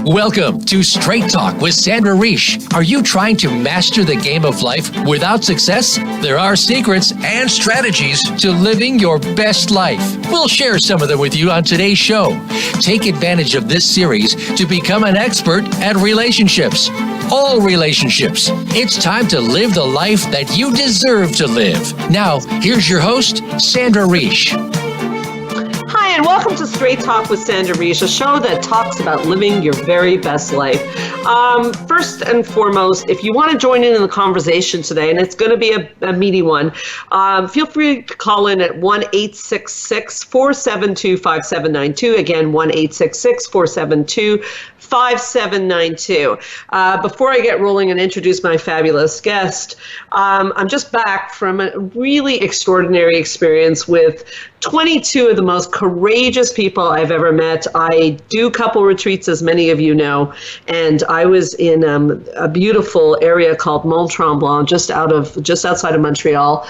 Welcome to Straight Talk with Sandra Reish. Are you trying to master the game of life without success? There are secrets and strategies to living your best life. We'll share some of them with you on today's show. Take advantage of this series to become an expert at relationships. All relationships. It's time to live the life that you deserve to live. Now, here's your host, Sandra Reish. Hi, and welcome to Straight Talk with Sandra Reish, a show that talks about living your very best life. First and foremost, if you want to join in the conversation today, and it's going to be a meaty one, feel free to call in at 1-866-472-5792. Again, 1-866-472-5792. Before I get rolling and introduce my fabulous guest, I'm just back from a really extraordinary experience with 22 of the most courageous people I've ever met. I do couple retreats, as many of you know, and I was in a beautiful area called Mont Tremblant, just outside of Montreal,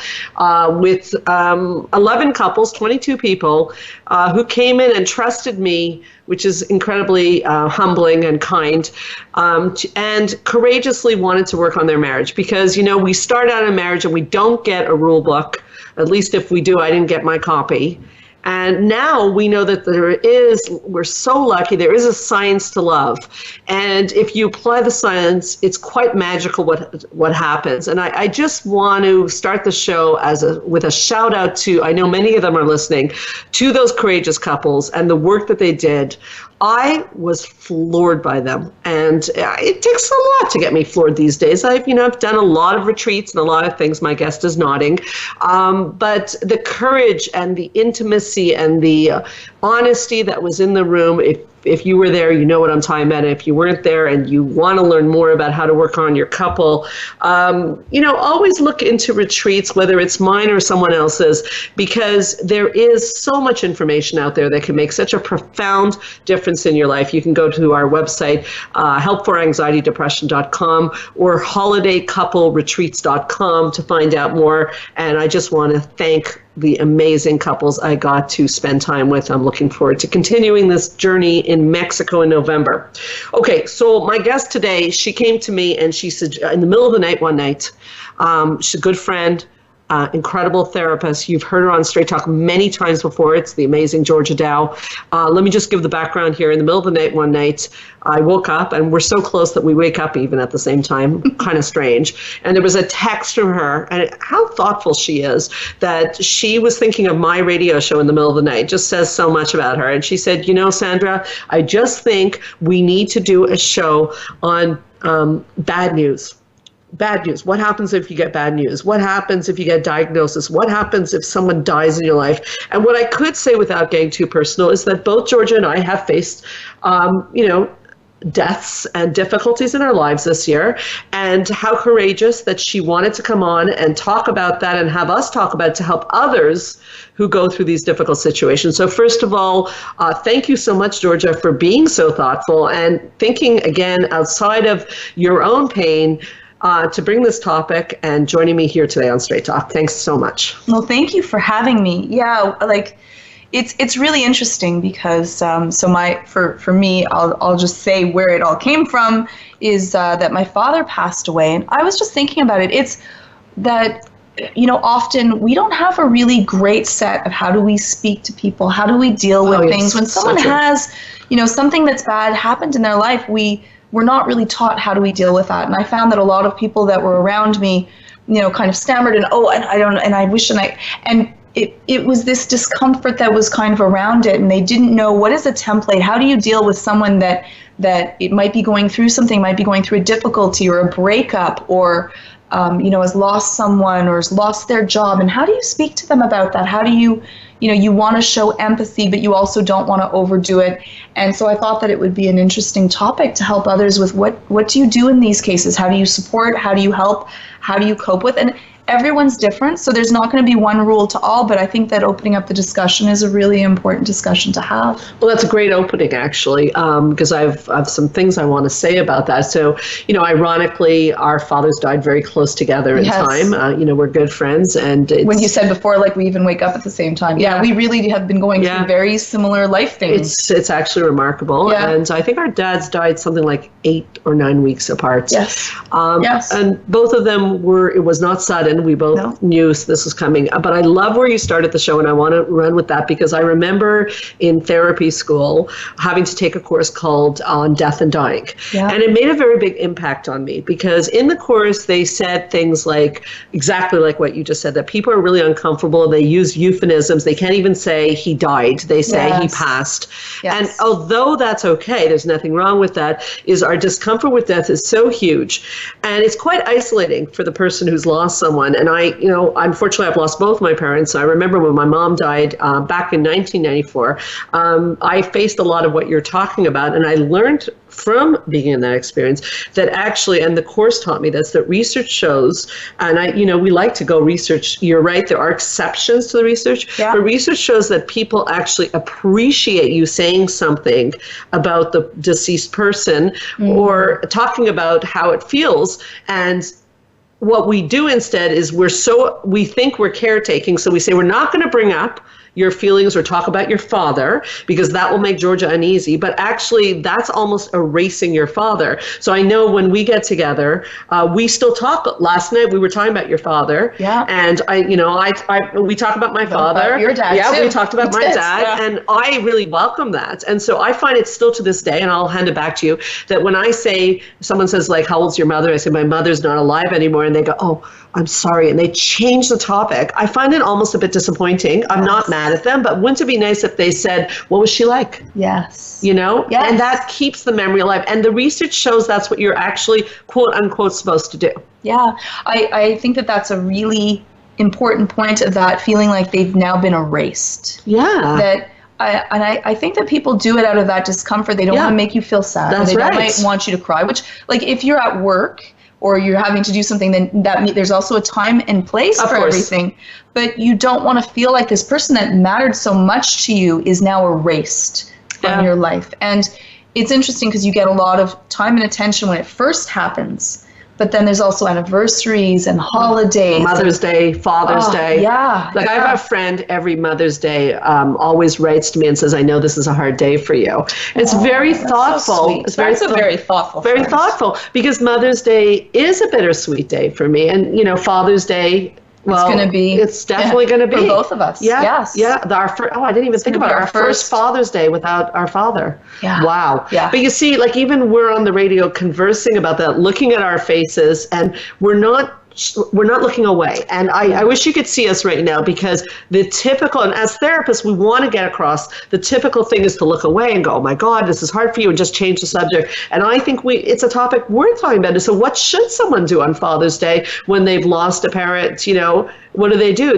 with 11 couples, 22 people, who came in and trusted me, which is incredibly humbling and kind, and courageously wanted to work on their marriage. Because, you know, we start out in marriage and we don't get a rule book. At least if we do, I didn't get my copy. And now we know that we're so lucky, there is a science to love. And if you apply the science, it's quite magical what happens. And I just want to start the show with a shout out to, I know many of them are listening, to those courageous couples and the work that they did. I was floored by them, and it takes a lot to get me floored these days. I've done a lot of retreats and a lot of things. My guest is nodding, but the courage and the intimacy and the honesty that was in the room. If you were there, you know what I'm talking about. If you weren't there and you want to learn more about how to work on your couple, always look into retreats, whether it's mine or someone else's, because there is so much information out there that can make such a profound difference in your life. You can go to our website, helpforanxietydepression.com or holidaycoupleretreats.com to find out more. And I just want to thank the amazing couples I got to spend time with. I'm looking forward to continuing this journey in Mexico in November. Okay, so my guest today, she came to me and she said, in the middle of the night one night, she's a good friend, incredible therapist. You've heard her on Straight Talk many times before. It's the amazing Georgia Dow. Let me just give the background here. In the middle of the night one night, I woke up, and we're so close that we wake up even at the same time, kind of strange. And there was a text from her, and how thoughtful she is, that she was thinking of my radio show in the middle of the night. Just says so much about her. And she said, Sandra, I just think we need to do a show on bad news. Bad news. What happens if you get bad news? What happens if you get diagnosis? What happens if someone dies in your life? And what I could say without getting too personal is that both Georgia and I have faced, deaths and difficulties in our lives this year, and how courageous that she wanted to come on and talk about that and have us talk about it to help others who go through these difficult situations. So first of all, thank you so much, Georgia, for being so thoughtful and thinking again outside of your own pain, to bring this topic and joining me here today on Straight Talk. Thanks so much. Well, thank you for having me. Yeah, it's really interesting because for me, I'll just say where it all came from is that my father passed away, and I was just thinking about it. It's that often we don't have a really great set of how do we speak to people, how do we deal with things when someone has something that's bad happened in their life. We're not really taught how do we deal with that. And I found that a lot of people that were around me, kind of stammered and I don't, and I wish, and it was this discomfort that was kind of around it, and they didn't know what is a template. How do you deal with someone that it might be going through something, might be going through a difficulty or a breakup, or has lost someone or has lost their job, and how do you speak to them about that? How do you want to show empathy, but you also don't want to overdo it. And so I thought that it would be an interesting topic to help others with what do you do in these cases? How do you support? How do you help? How do you cope with? everyone's different, so there's not going to be one rule to all, but I think that opening up the discussion is a really important discussion to have. Well, that's a great opening, actually, because I've some things I want to say about that. So, ironically, our fathers died very close together in time. We're good friends. And when you said before, like, we even wake up at the same time. Yeah, we really have been going through very similar life things. It's actually remarkable. Yeah. And I think our dads died something like 8 or 9 weeks apart. Yes. Yes. And both of them it was not sudden. We both knew this was coming. But I love where you started the show, and I want to run with that because I remember in therapy school having to take a course called On Death and Dying. Yeah. And it made a very big impact on me because in the course they said things like, exactly like what you just said, that people are really uncomfortable. They use euphemisms. They can't even say he died. They say he passed. Yes. And although that's okay, there's nothing wrong with that, is our discomfort with death is so huge. And it's quite isolating for the person who's lost someone. And unfortunately, I've lost both my parents. I remember when my mom died back in 1994, I faced a lot of what you're talking about. And I learned from being in that experience that actually, and the course taught me this, that research shows, and we like to go research, you're right, there are exceptions to the research, but research shows that people actually appreciate you saying something about the deceased person or talking about how it feels. And what we do instead is we think we're caretaking, so we say we're not going to bring up your feelings or talk about your father because that will make Georgia uneasy. But actually, that's almost erasing your father. So I know when we get together, we still talk. Last night we were talking about your father. Yeah. And we talk about my father. About your dad. Yeah, too. we talked about my dad, and I really welcome that. And so I find it still to this day, and I'll hand it back to you, that when I say, someone says like, how old's your mother? I say, my mother's not alive anymore. And they go, oh, I'm sorry. And they change the topic. I find it almost a bit disappointing. I'm not mad at them, but wouldn't it be nice if they said, what was she like? Yes. Yes. And that keeps the memory alive. And the research shows that's what you're actually, quote unquote, supposed to do. Yeah. I think that that's a really important point of that feeling like they've now been erased. Yeah. I think that people do it out of that discomfort. They don't want to make you feel sad. That's they right. might want you to cry, which, like, if you're at work or you're having to do something, then there's also a time and place for everything. But you don't want to feel like this person that mattered so much to you is now erased from your life. And it's interesting because you get a lot of time and attention when it first happens. But then there's also anniversaries and holidays. Mother's Day, Father's Day. Yeah. Like I have a friend every Mother's Day always writes to me and says, I know this is a hard day for you. It's very thoughtful. So it's very thoughtful. Very thoughtful because Mother's Day is a bittersweet day for me. And, Father's Day, well, it's definitely going to be. For both of us. Yeah. Yes. Yeah. I didn't even think about our first Father's Day without our father. Yeah. Wow. Yeah. But you see, like even we're on the radio conversing about that, looking at our faces, and we're not looking away. And I wish you could see us right now because the typical, and as therapists, we want to get across, the typical thing is to look away and go, oh my God, this is hard for you, and just change the subject. And I think it's a topic worth talking about. So what should someone do on Father's Day when they've lost a parent? What do they do?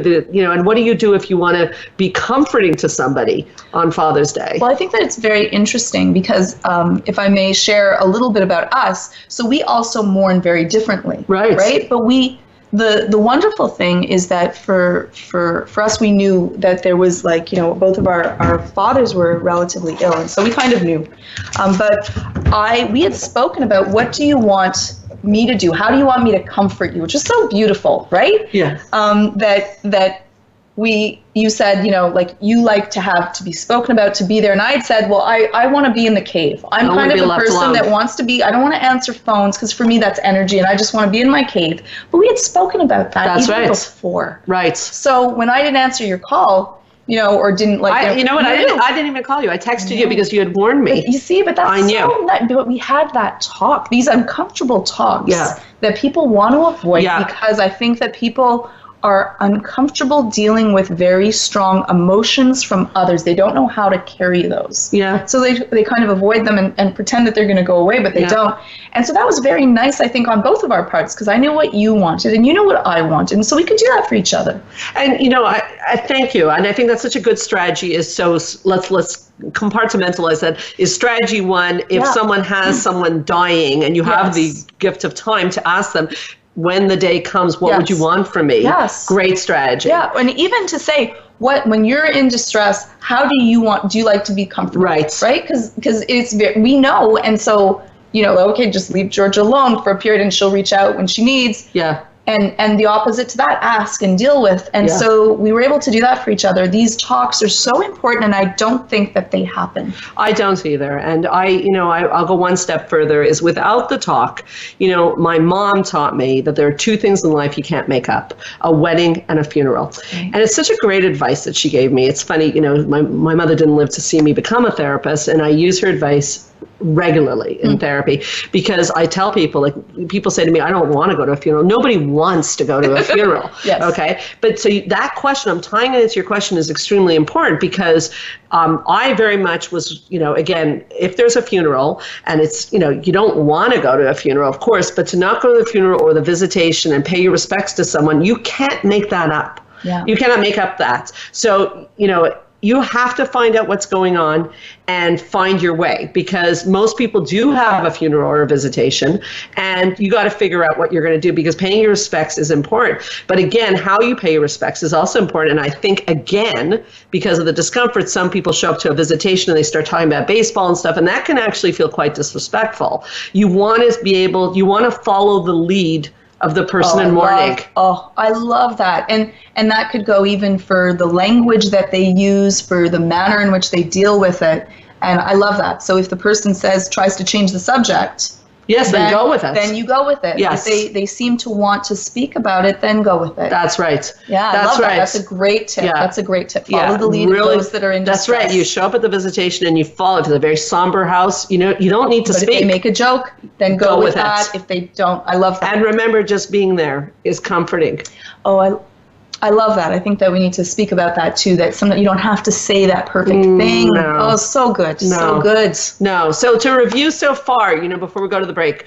And what do you do if you want to be comforting to somebody on Father's Day? Well, I think that it's very interesting because if I may share a little bit about us, so we also mourn very differently. Right? But the wonderful thing is that for us, we knew that there was both of our fathers were relatively ill, and so we kind of knew. But we had spoken about, what do you want me to do? How do you want me to comfort you? Which is so beautiful, right? Yeah. You said, you like to be spoken about, to be there. And I had said, well, I want to be in the cave. I'm kind of a person that wants to be, I don't want to answer phones because for me that's energy and I just want to be in my cave. But we had spoken about that even before. Right. So when I didn't answer your call, or didn't I didn't even call you. I texted you because you had warned me. But you see, but that's but we had that talk, these uncomfortable talks that people want to avoid because I think that people are uncomfortable dealing with very strong emotions from others. They don't know how to carry those. Yeah. So they kind of avoid them and pretend that they're going to go away, but they don't. And so that was very nice, I think, on both of our parts, because I knew what you wanted and you know what I wanted. And so we could do that for each other. And, I thank you. And I think that's such a good strategy let's compartmentalize that. Is strategy one, if someone has someone dying and you have the gift of time to ask them, when the day comes, what would you want from me? Yes. Great strategy. Yeah, and even to say, when you're in distress, how do you like to be comfortable? Right. Because we know, and so, okay, just leave Georgia alone for a period and she'll reach out when she needs. Yeah. And the opposite to that, ask and deal with. And so we were able to do that for each other. These talks are so important, and I don't think that they happen. I don't either. And I'll go one step further, is without the talk, my mom taught me that there are two things in life you can't make up: a wedding and a funeral. Okay. And it's such a great advice that she gave me. It's funny, my mother didn't live to see me become a therapist, and I use her advice regularly in therapy, because I tell people, people say to me, I don't want to go to a funeral. Nobody wants to go to a funeral. Yes. Okay. But so that question, I'm tying it into your question, is extremely important, because I very much was, again, if there's a funeral and it's, you don't want to go to a funeral, of course, but to not go to the funeral or the visitation and pay your respects to someone, you can't make that up. Yeah. You cannot make up that. So, you have to find out what's going on and find your way, because most people do have a funeral or a visitation, and you got to figure out what you're going to do, because paying your respects is important. But again, how you pay your respects is also important. And I think, again, because of the discomfort, some people show up to a visitation and they start talking about baseball and stuff, and that can actually feel quite disrespectful. You want to follow the lead of the person in mourning. I love that. And that could go even for the language that they use, for the manner in which they deal with it. And I love that. So if the person tries to change the subject, then go with it. Then you go with it. Yes. If they seem to want to speak about it, then go with it. That's right. Yeah, that's I love right. That. That's a great tip. Yeah. That's a great tip. Follow the lead of those that are in distress. That's right. You show up at the visitation and you follow to the very somber house. You don't need to speak. If they make a joke, then go with that. If they don't, I love that. And remember, just being there is comforting. I love that. I think that we need to speak about that too, that sometimes you don't have to say that perfect thing. No. Oh, so good. No. So good. No. So to review so far, before we go to the break,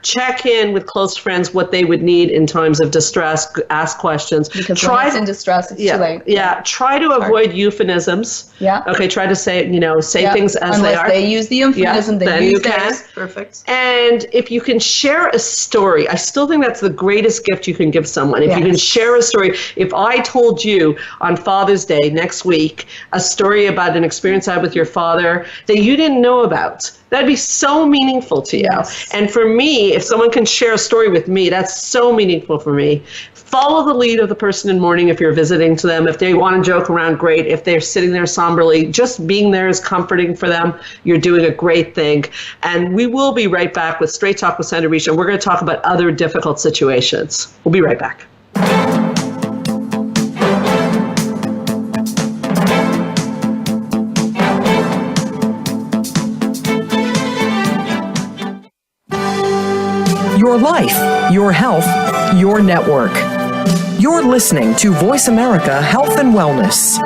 check in with close friends what they would need in times of distress, ask questions. Because when it's in distress, it's too late. Yeah. Try to avoid euphemisms. Yeah. Okay. Try to say things as Unless they are. they use the euphemism, then use you theirs. can. Perfect. And if you can share a story, I still think that's the greatest gift you can give someone. If you can share a story. If I told you on Father's Day next week a story about an experience I had with your father that you didn't know about, that'd be so meaningful to you. Yes. And for me, if someone can share a story with me, that's so meaningful for me. Follow the lead of the person in mourning if you're visiting to them. If they want to joke around, great. If they're sitting there somberly, just being there is comforting for them. You're doing a great thing. And we will be right back with Straight Talk with Sandra Reish, and we're going to talk about other difficult situations. We'll be right back. Your life, your health, your network. You're listening to Voice America Health and Wellness.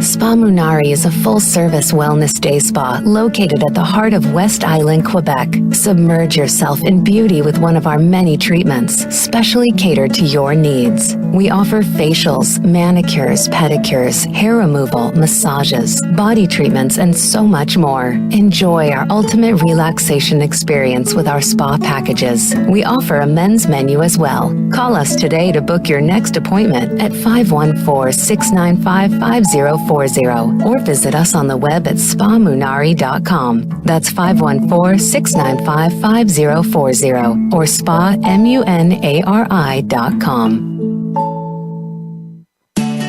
Spa Munari is a full-service wellness day spa located at the heart of West Island, Quebec. Submerge yourself in beauty with one of our many treatments, specially catered to your needs. We offer facials, manicures, pedicures, hair removal, massages, body treatments, and so much more. Enjoy our ultimate relaxation experience with our spa packages. We offer a men's menu as well. Call us today to book your next appointment at 514-695-5040 or visit us on the web at spamunari.com. That's 514-695-5040 or spamunari.com.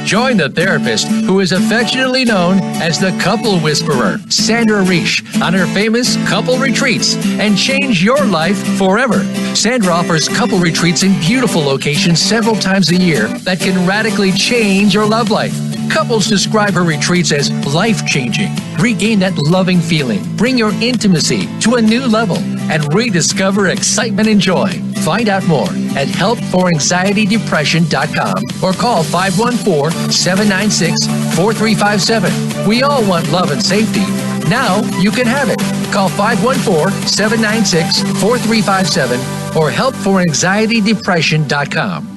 Join the therapist who is affectionately known as the Couple Whisperer, Sandra Reish, on her famous couple retreats, and change your life forever. Sandra offers couple retreats in beautiful locations several times a year that can radically change your love life. Couples describe her retreats as life-changing. Regain that loving feeling, bring your intimacy to a new level, and rediscover excitement and joy. Find out more at helpforanxietydepression.com or call 514-796-4357. We all want love and safety. Now you can have it. Call 514-796-4357 or helpforanxietydepression.com.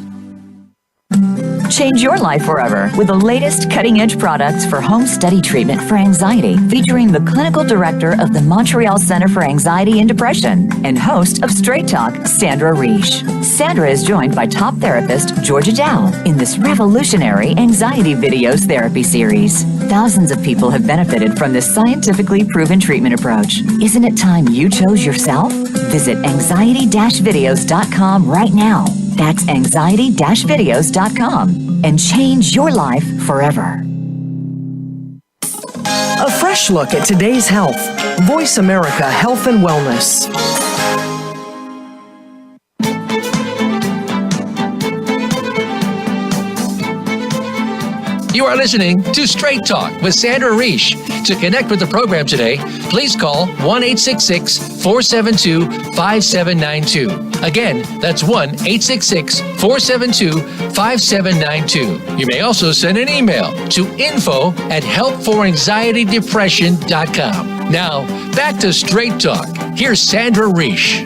Change your life forever with the latest cutting-edge products for home study treatment for anxiety, featuring the clinical director of the Montreal Center for Anxiety and Depression and host of Straight Talk, Sandra Reish. Sandra is joined by top therapist Georgia Dow in this revolutionary anxiety videos therapy series. Thousands of people have benefited from this scientifically proven treatment approach. Isn't it time you chose yourself? Visit anxiety-videos.com right now. That's anxiety-videos.com and change your life forever. A fresh look at today's health. Voice America Health and Wellness. You are listening to Straight Talk with Sandra Reish. To connect with the program today, please call 1-866-472-5792. Again, that's 1-866-472-5792. You may also send an email to info@helpforanxietydepression.com. Now, back to Straight Talk. Here's Sandra Reish.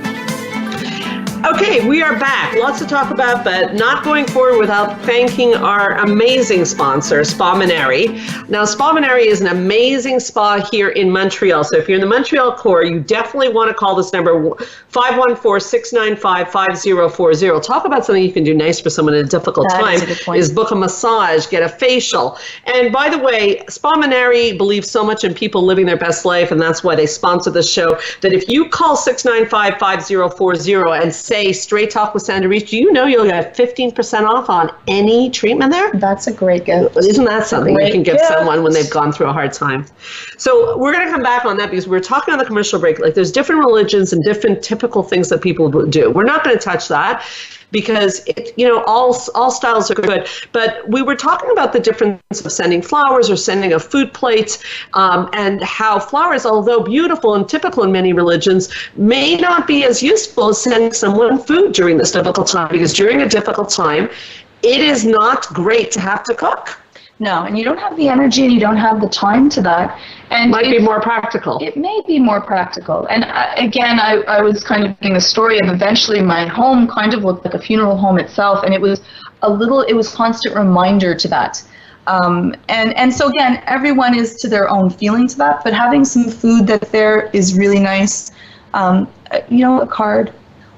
Okay, we are back. Lots to talk about, but not going forward without thanking our amazing sponsor, Spa Menagerie. Now, Spa Menagerie is an amazing spa here in Montreal. So if you're in the Montreal core, you definitely want to call this number, 514-695-5040. Talk about something you can do nice for someone at a difficult time is book a massage, get a facial. And by the way, Spa Menagerie believes so much in people living their best life, and that's why they sponsor the show, that if you call 695-5040 and say Straight Talk with Sandra Reish, do you know you'll get 15% off on any treatment there? That's a great gift. Isn't that something you can give someone when they've gone through a hard time? So we're going to come back on that because we were talking on the commercial break, like there's different religions and different typical things that people do. We're not going to touch that because all styles are good. But we were talking about the difference of sending flowers or sending a food plate, and how flowers, although beautiful and typical in many religions, may not be as useful as sending someone food during this difficult time, because during a difficult time, it is not great to have to cook. No, and you don't have the energy and you don't have the time to that. And might be more practical. It may be more practical. And again, I was kind of getting the story of eventually my home kind of looked like a funeral home itself, and it was constant reminder to that. And so again, everyone is to their own feeling to that, but having some food that there is really nice, a card.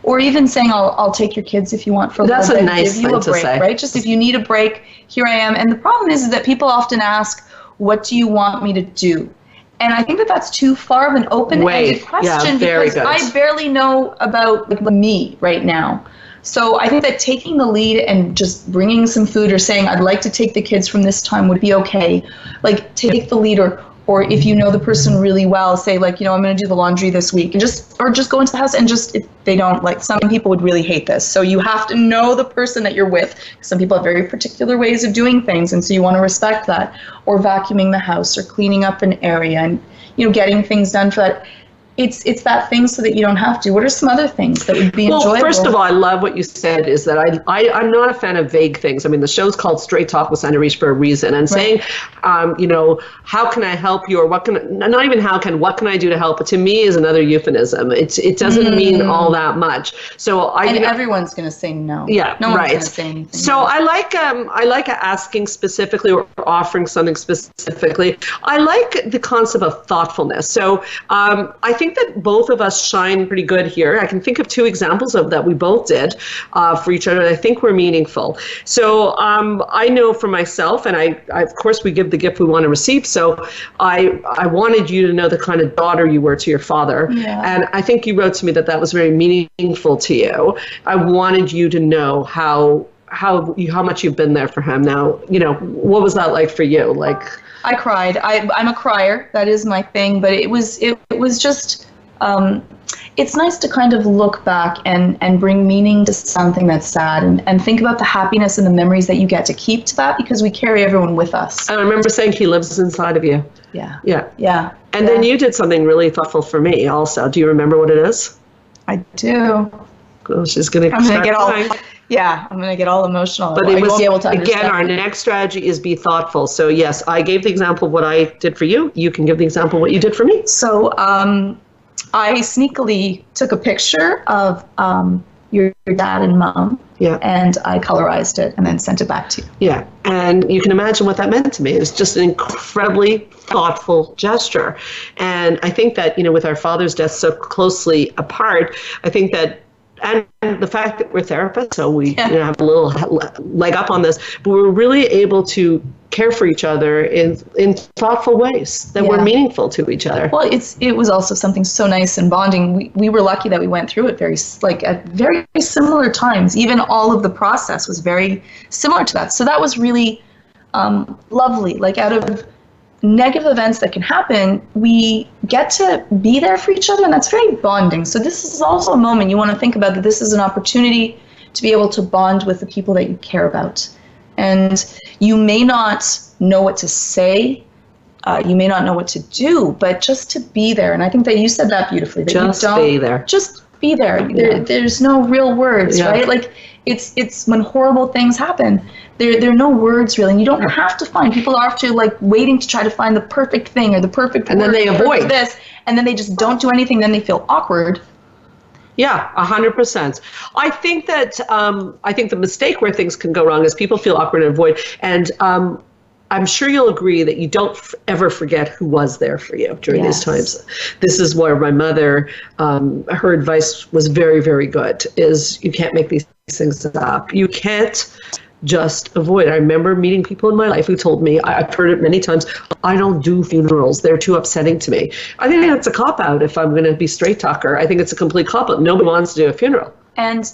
Or even saying, I'll take your kids if you want for a little bit. That's a nice thing to say. Right? Just if you need a break, here I am. And the problem is that people often ask, what do you want me to do? And I think that that's too far of an open-ended question, because I barely know about me right now. So I think that taking the lead and just bringing some food or saying, I'd like to take the kids from this time would be okay. Like, take the lead, or if you know the person really well, say I'm going to do the laundry this week, and just go into the house and just, if they don't, some people would really hate this. So you have to know the person that you're with. Some people have very particular ways of doing things, and so you want to respect that. Or vacuuming the house, or cleaning up an area, and getting things done for that. It's that thing so that you don't have to. What are some other things that would be enjoyable? Well, first of all, I love what you said, is that I'm not a fan of vague things. I mean, the show's called Straight Talk with Sandra Reish for a reason. And saying, how can I help you, or what can I do to help? But to me is another euphemism. It doesn't mean all that much. So everyone's going to say no. Yeah, no one's going to say anything. So I like asking specifically, or offering something specifically. I like the concept of thoughtfulness. So I think that both of us shine pretty good here. I can think of two examples of that we both did for each other. I think were meaningful. So I know for myself, and I of course we give the gift we want to receive. So I wanted you to know the kind of daughter you were to your father. Yeah. And I think you wrote to me that was very meaningful to you. I wanted you to know how much you've been there for him. Now, what was that like for you? I cried. I'm a crier. That is my thing. But it was just, it's nice to kind of look back and bring meaning to something that's sad, and think about the happiness and the memories that you get to keep to that, because we carry everyone with us. I remember saying he lives inside of you. Yeah. Yeah. Yeah. And then you did something really thoughtful for me also. Do you remember what it is? I do. Oh, she's going to get crying. I'm going to get all emotional. But it was, again, our next strategy is be thoughtful. So yes, I gave the example of what I did for you. You can give the example of what you did for me. So I sneakily took a picture of your dad and mom. Yeah. And I colorized it and then sent it back to you. Yeah, and you can imagine what that meant to me. It was just an incredibly thoughtful gesture. And I think that, with our father's death so closely apart, I think that, and the fact that we're therapists, so we have a little leg up on this, but we're really able to care for each other in thoughtful ways that were meaningful to each other. Well, it was also something so nice and bonding. We were lucky that we went through it at very similar times. Even all of the process was very similar to that. So that was really lovely. Like, out of negative events that can happen, we get to be there for each other, and that's very bonding. So this is also a moment you want to think about, that this is an opportunity to be able to bond with the people that you care about. And you may not know what to say, you may not know what to do, but just to be there. And I think that you said that beautifully. That just be there. Just be there. There's no real words, right? Like, it's when horrible things happen, there are no words really, and you don't have to find. People are after waiting to try to find the perfect thing or the perfect and word, then they avoid this, and then they just don't do anything. Then they feel awkward. Yeah, 100%. I think that the mistake where things can go wrong is people feel awkward and avoid. And I'm sure you'll agree that you don't ever forget who was there for you during these times. This is where my mother, her advice was very, very good, is you can't make these things up. You can't just avoid. I remember meeting people in my life who told me, I've heard it many times, I don't do funerals. They're too upsetting to me. I think that's a cop-out if I'm going to be straight talker. I think it's a complete cop-out. Nobody wants to do a funeral. And,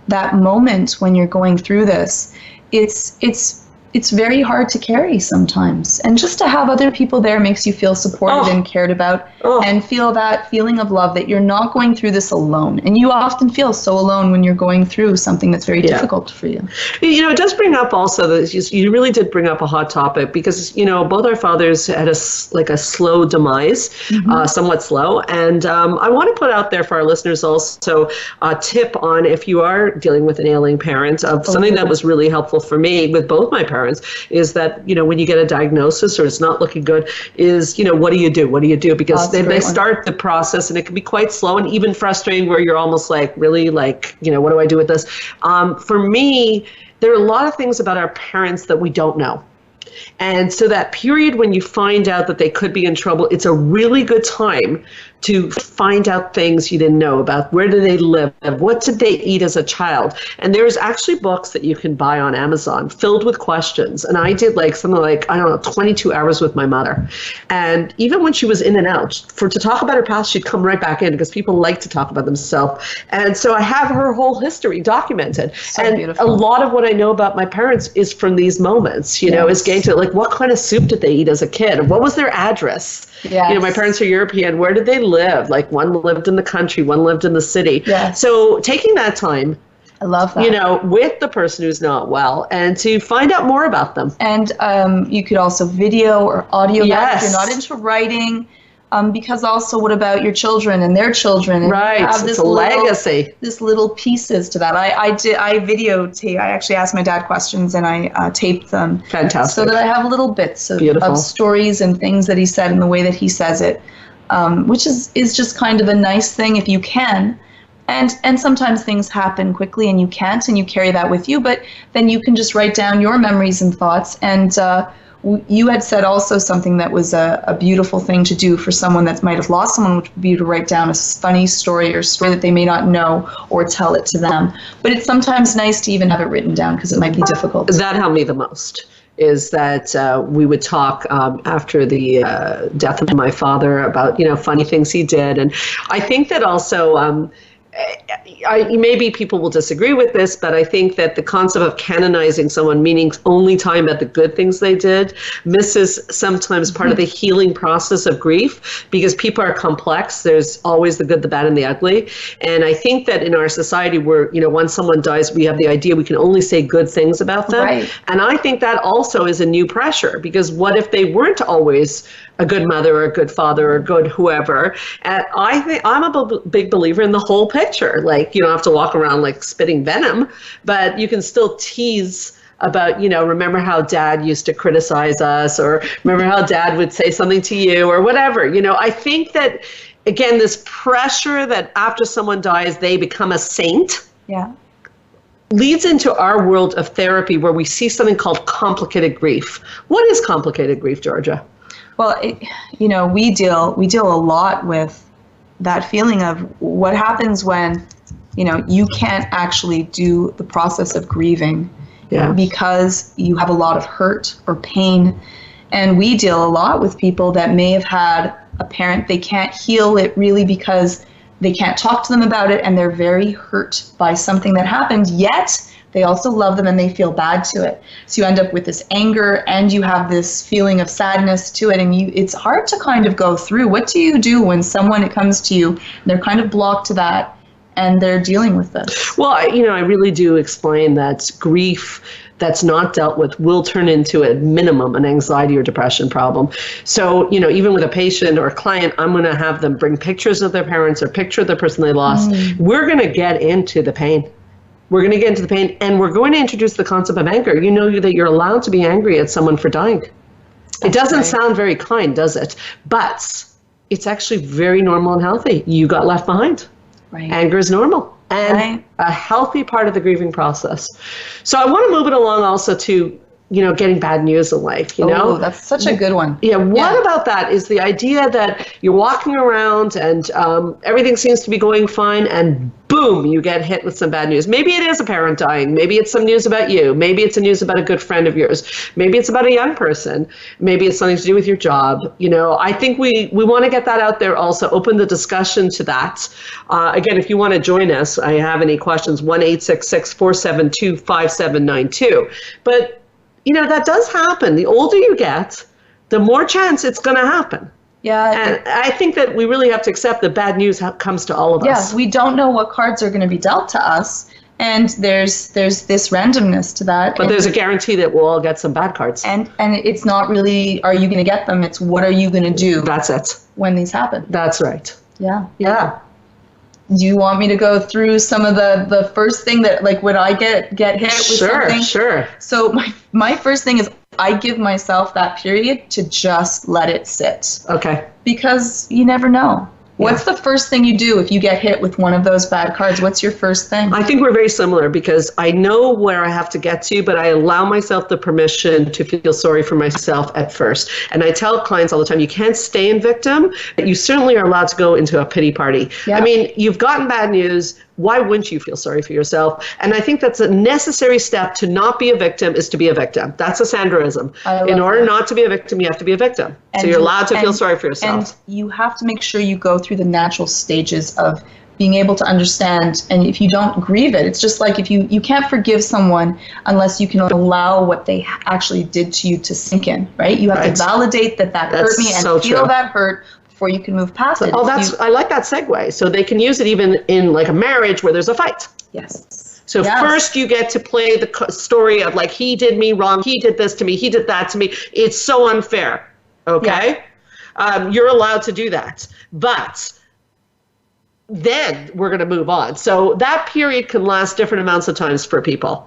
that moment when you're going through this, it's very hard to carry sometimes. And just to have other people there makes you feel supported and cared about, and feel that feeling of love that you're not going through this alone. And you often feel so alone when you're going through something that's very difficult for you. It does bring up also that you really did bring up a hot topic, because, both our fathers had a slow demise, somewhat slow. And I want to put out there for our listeners also a tip on, if you are dealing with an ailing parent, of something that was really helpful for me with both my parents, is that, when you get a diagnosis or it's not looking good, is, what do you do? What do you do? Because they start the process, and it can be quite slow and even frustrating, where you're almost like, really, what do I do with this? For me, there are a lot of things about our parents that we don't know. And so that period when you find out that they could be in trouble, it's a really good time to find out things you didn't know about. Where do they live? What did they eat as a child? And there's actually books that you can buy on Amazon filled with questions. And I did something like, 22 hours with my mother. And even when she was in and out, to talk about her past, she'd come right back in, because people like to talk about themselves. And so I have her whole history documented. So and beautiful. A lot of what I know about my parents is from these moments, is getting to what kind of soup did they eat as a kid? What was their address? Yes. My parents are European. Where did they live? One lived in the country, one lived in the city. Yes. So taking that time, I love that. with the person who's not well, and to find out more about them. And you could also video or audio that if Yes. you're not into writing. Because also, what about your children and their children? And Right, you have it's a legacy. This little pieces to that. I videotape. I actually asked my dad questions, and I taped them. Fantastic. So that I have little bits of Beautiful. stories and things that he said and the way that he says it, which is just kind of a nice thing if you can. And sometimes things happen quickly and you can't, and you carry that with you. But then you can just write down your memories and thoughts. And you had said also something that was a beautiful thing to do for someone that might have lost someone, which would be to write down a funny story or a story that they may not know, or tell it to them. But it's sometimes nice to even have it written down, because it might be difficult. That helped me the most, is that we would talk after the death of my father about, funny things he did. And I think that also, maybe people will disagree with this, but I think that the concept of canonizing someone, meaning only talking about the good things they did, misses sometimes part of the healing process of grief, because people are complex. There's always the good, the bad, and the ugly. And I think that in our society where, once someone dies, we have the idea we can only say good things about them. Right. And I think that also is a new pressure, because what if they weren't always a good mother or a good father or a good whoever? And I think I'm a big believer in the whole picture. You don't have to walk around spitting venom, but you can still tease about, remember how dad used to criticize us, or remember how dad would say something to you, or whatever. I think that again, this pressure that after someone dies, they become a saint, Yeah. leads into our world of therapy where we see something called complicated grief. What is complicated grief, Georgia? Well, we deal a lot with that feeling of what happens when, you can't actually do the process of grieving because you have a lot of hurt or pain. And we deal a lot with people that may have had a parent, they can't heal it really because they can't talk to them about it and they're very hurt by something that happened, yet they also love them and they feel bad to it. So you end up with this anger and you have this feeling of sadness to it, and it's hard to kind of go through. What do you do when someone comes to you and they're kind of blocked to that and they're dealing with this? Well, I really do explain that grief that's not dealt with will turn into, at minimum, an anxiety or depression problem. So, even with a patient or a client, I'm going to have them bring pictures of their parents or picture of the person they lost. We're going to get into the pain. We're going to get into the pain, and we're going to introduce the concept of anger. You know that you're allowed to be angry at someone for dying. It doesn't sound very kind, does it? But it's actually very normal and healthy. You got left behind. Right. Anger is normal and a healthy part of the grieving process. So I want to move it along also to, getting bad news in life, Oh, that's such a good one. Yeah, what about that is the idea that you're walking around and everything seems to be going fine, and boom, you get hit with some bad news. Maybe it is a parent dying. Maybe it's some news about you. Maybe it's a news about a good friend of yours. Maybe it's about a young person. Maybe it's something to do with your job. I think we want to get that out there also, open the discussion to that. Again, if you want to join us, I have any questions, 1-866-472-5792. But that does happen. The older you get, the more chance it's going to happen. Yeah. And I think that we really have to accept that bad news comes to all of us. Yeah, we don't know what cards are going to be dealt to us, and there's this randomness to that. But there's a guarantee that we'll all get some bad cards. And it's not really, are you going to get them? It's what are you going to do? That's it. When these happen. That's right. Yeah. Yeah. Do you want me to go through some of the first thing that, like, when I get hit with something? Sure. So my first thing is I give myself that period to just let it sit. Okay. Because you never know. What's the first thing you do if you get hit with one of those bad cards? What's your first thing? I think we're very similar because I know where I have to get to, but I allow myself the permission to feel sorry for myself at first. And I tell clients all the time, you can't stay in victim, but you certainly are allowed to go into a pity party. Yeah. I mean, you've gotten bad news. Why wouldn't you feel sorry for yourself? And I think that's a necessary step to not be a victim is to be a victim. That's a Sandraism. In order not to be a victim, you have to be a victim. So you're allowed to feel sorry for yourself. And you have to make sure you go through the natural stages of being able to understand. And if you don't grieve it, it's just like if you can't forgive someone unless you can allow what they actually did to you to sink in, right? You have to validate that hurt me and feel that hurt before you can move past it. I like that segue. So they can use it even in like a marriage where there's a fight. Yes. So first you get to play the story of like, he did me wrong, he did this to me, he did that to me. It's so unfair. Okay? Yeah. You're allowed to do that. But then we're going to move on. So that period can last different amounts of times for people,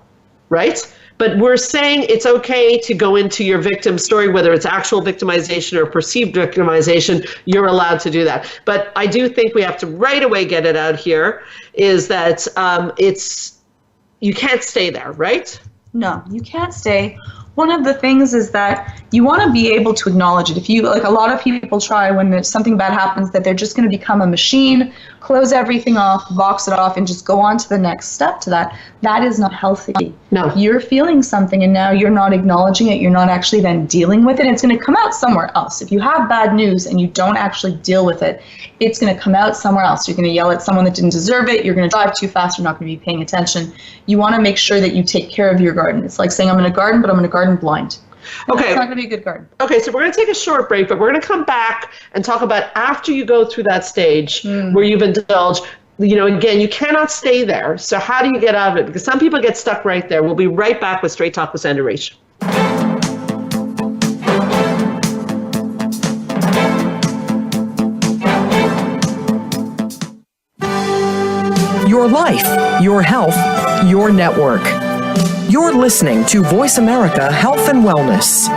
right? But we're saying it's okay to go into your victim story, whether it's actual victimization or perceived victimization, you're allowed to do that. But I do think we have to right away get it out here, is that you can't stay there, right? No, you can't stay. One of the things is that you want to be able to acknowledge it. If you, like a lot of people try when there's something bad happens, that they're just going to become a machine, close everything off, box it off, and just go on to the next step to that. That is not healthy. No. You're feeling something and now you're not acknowledging it. You're not actually then dealing with it. It's going to come out somewhere else. If you have bad news and you don't actually deal with it, it's going to come out somewhere else. You're going to yell at someone that didn't deserve it. You're going to drive too fast. You're not going to be paying attention. You want to make sure that you take care of your garden. It's like saying, I'm going to garden, but I'm going to garden blind. Okay. It's not going to be a good garden. Okay, so we're going to take a short break, but we're going to come back and talk about after you go through that stage where you've indulged. You know, again, you cannot stay there. So how do you get out of it? Because some people get stuck right there. We'll be right back with Straight Talk with Sandra Reich. Your life, your health, your network. You're listening to Voice America Health and Wellness.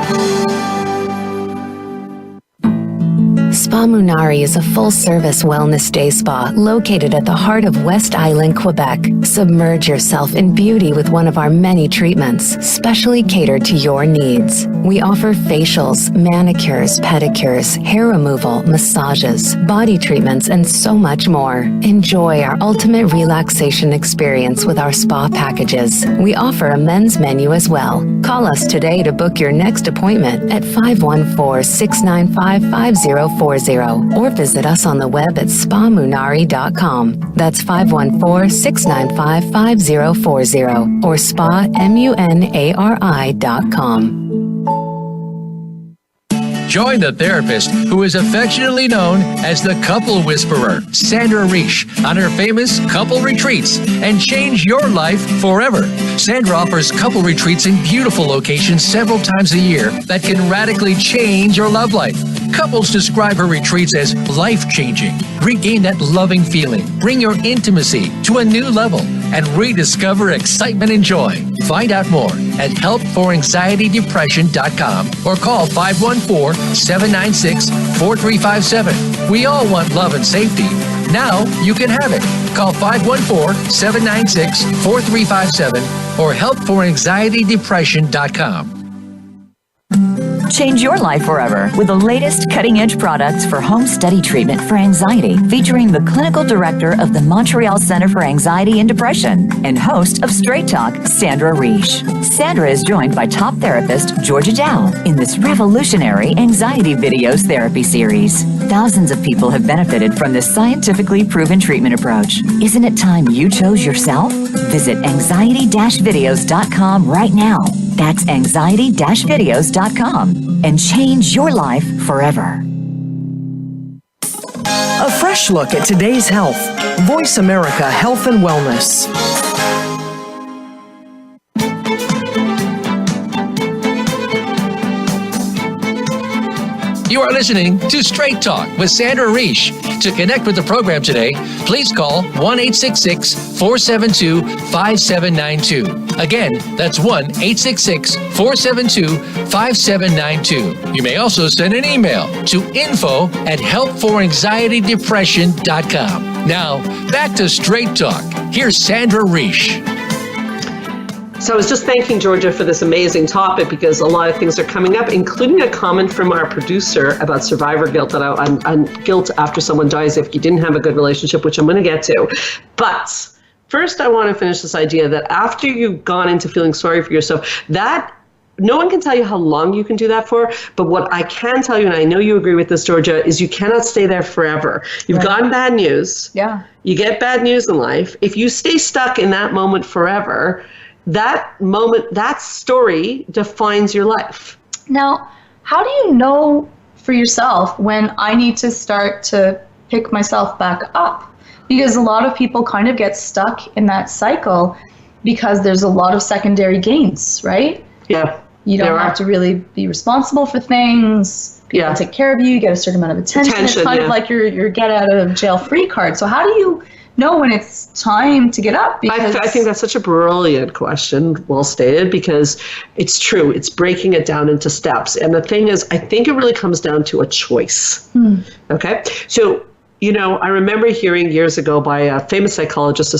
Spa Munari is a full-service wellness day spa located at the heart of West Island, Quebec. Submerge yourself in beauty with one of our many treatments, specially catered to your needs. We offer facials, manicures, pedicures, hair removal, massages, body treatments, and so much more. Enjoy our ultimate relaxation experience with our spa packages. We offer a men's menu as well. Call us today to book your next appointment at 514-695-5040 or visit us on the web at spamunari.com. That's 514-695-5040 or spamunari.com. Join the therapist who is affectionately known as the Couple Whisperer, Sandra Reish, on her famous couple retreats and change your life forever. Sandra offers couple retreats in beautiful locations several times a year that can radically change your love life. Couples describe her retreats as life-changing. Regain that loving feeling, bring your intimacy to a new level, and rediscover excitement and joy. Find out more at helpforanxietydepression.com or call 514-796-4357. We all want love and safety. Now you can have it. Call 514-796-4357 or helpforanxietydepression.com. Change your life forever with the latest cutting-edge products for home study treatment for anxiety, featuring the clinical director of the Montreal Center for Anxiety and Depression and host of Straight Talk, Sandra Reish. Sandra is joined by top therapist Georgia Dow in this revolutionary anxiety videos therapy series. Thousands of people have benefited from this scientifically proven treatment approach. Isn't it time you chose yourself? Visit anxiety-videos.com right now. That's anxiety-videos.com and change your life forever. A fresh look at today's health. Voice America Health and Wellness. You are listening to Straight Talk with Sandra Reish. To connect with the program today, please call 1-866-472-5792. Again, that's 1-866-472-5792. You may also send an email to info@helpforanxietydepression.com. Now, back to Straight Talk. Here's Sandra Reish. So I was just thanking Georgia for this amazing topic because a lot of things are coming up, including a comment from our producer about survivor guilt, that I'm guilt after someone dies if you didn't have a good relationship, which I'm going to get to. But first, I want to finish this idea that after you've gone into feeling sorry for yourself, that no one can tell you how long you can do that for, but what I can tell you, and I know you agree with this, Georgia, is you cannot stay there forever. You've gotten bad news. Yeah. You get bad news in life. If you stay stuck in that moment forever, that moment, that story defines your life. Now, how do you know for yourself when I need to start to pick myself back up? Because a lot of people kind of get stuck in that cycle because there's a lot of secondary gains, right? Yeah. You don't have to really be responsible for things. People take care of you. You get a certain amount of attention. It's kind of like your get out of jail free card. So how do you know when it's time to get up? Because I think that's such a brilliant question, well stated, because it's true. It's breaking it down into steps. And the thing is, I think it really comes down to a choice. Okay? So, you know, I remember hearing years ago by a famous psychologist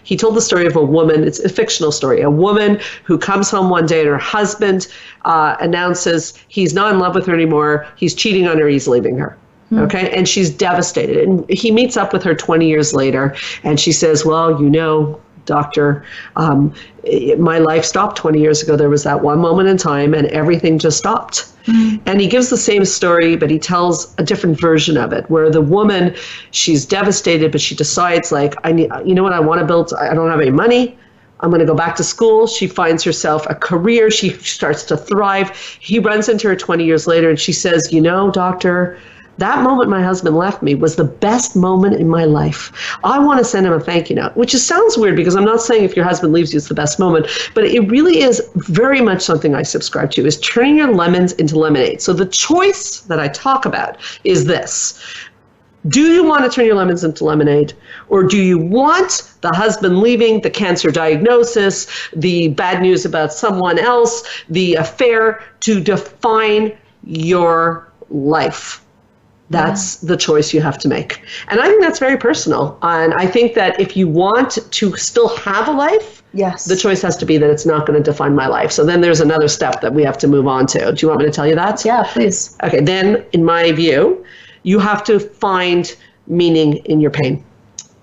he told the story of a woman, it's a fictional story, a woman who comes home one day and her husband announces he's not in love with her anymore, he's cheating on her, he's leaving her. Okay, and she's devastated. And he meets up with her 20 years later, and she says, well, you know, doctor, my life stopped 20 years ago. There was that one moment in time, and everything just stopped. And he gives the same story, but he tells a different version of it, where the woman, she's devastated, but she decides, like, you know what, I want to build, I don't have any money. I'm going to go back to school. She finds herself a career. She starts to thrive. He runs into her 20 years later, and she says, you know, doctor, that moment my husband left me was the best moment in my life. I want to send him a thank you note, which sounds weird because I'm not saying if your husband leaves you, it's the best moment, but it really is very much something I subscribe to, is turning your lemons into lemonade. So the choice that I talk about is this. Do you want to turn your lemons into lemonade, or do you want the husband leaving, the cancer diagnosis, the bad news about someone else, the affair to define your life? That's the choice you have to make. And I think that's very personal. And I think that if you want to still have a life, Yes. the choice has to be that it's not going to define my life. So then there's another step that we have to move on to. Do you want me to tell you that? Yeah, please. Okay, then in my view, you have to find meaning in your pain.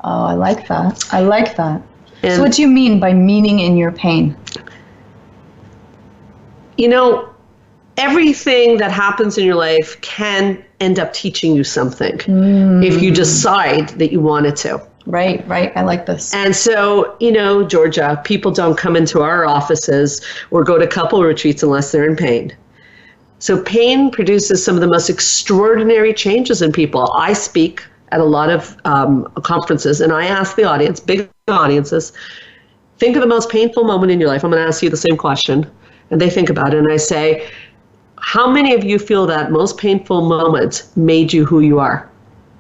Oh, I like that. I like that. And So what do you mean by meaning in your pain? you know, everything that happens in your life can end up teaching you something if you decide that you want it to. Right, right. I like this. And so, you know, Georgia, people don't come into our offices or go to couple retreats unless they're in pain. So pain produces some of the most extraordinary changes in people. I speak at a lot of conferences, and I ask the audience, big audiences, think of the most painful moment in your life. I'm going to ask you the same question. And they think about it, and I say, how many of you feel that most painful moment made you who you are?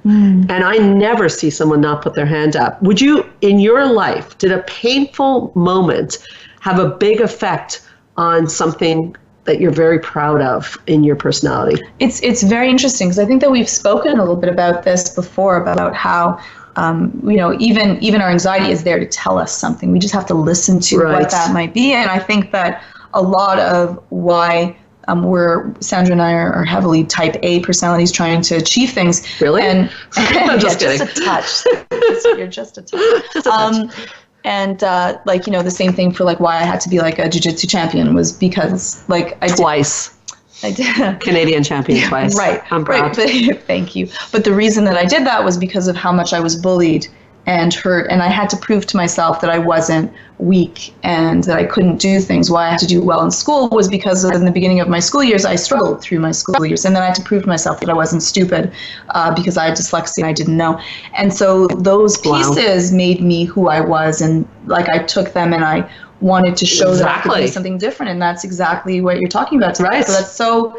And I never see someone not put their hand up. Would you, in your life, did a painful moment have a big effect on something that you're very proud of in your personality? It's very interesting because I think that we've spoken a little bit about this before, about how you know, even our anxiety is there to tell us something. We just have to listen to Right. what that might be. And I think that a lot of why Sandra and I are heavily type A personalities trying to achieve things. Really? And I'm just yeah, kidding. just a touch. You're just a touch. Just a touch. And like, you know, the same thing for like why I had to be like a jiu-jitsu champion was because like Twice. I did. Canadian champion twice. Right. I'm proud. Right. But, thank you. But the reason that I did that was because of how much I was bullied and hurt, and I had to prove to myself that I wasn't weak and that I couldn't do things. Why I had to do well in school was because in the beginning of my school years, I struggled through my school years, and then I had to prove to myself that I wasn't stupid because I had dyslexia and I didn't know. And so those pieces made me who I was, and like I took them and I wanted to show that I could be something different, and that's exactly what you're talking about today. Right. So that's so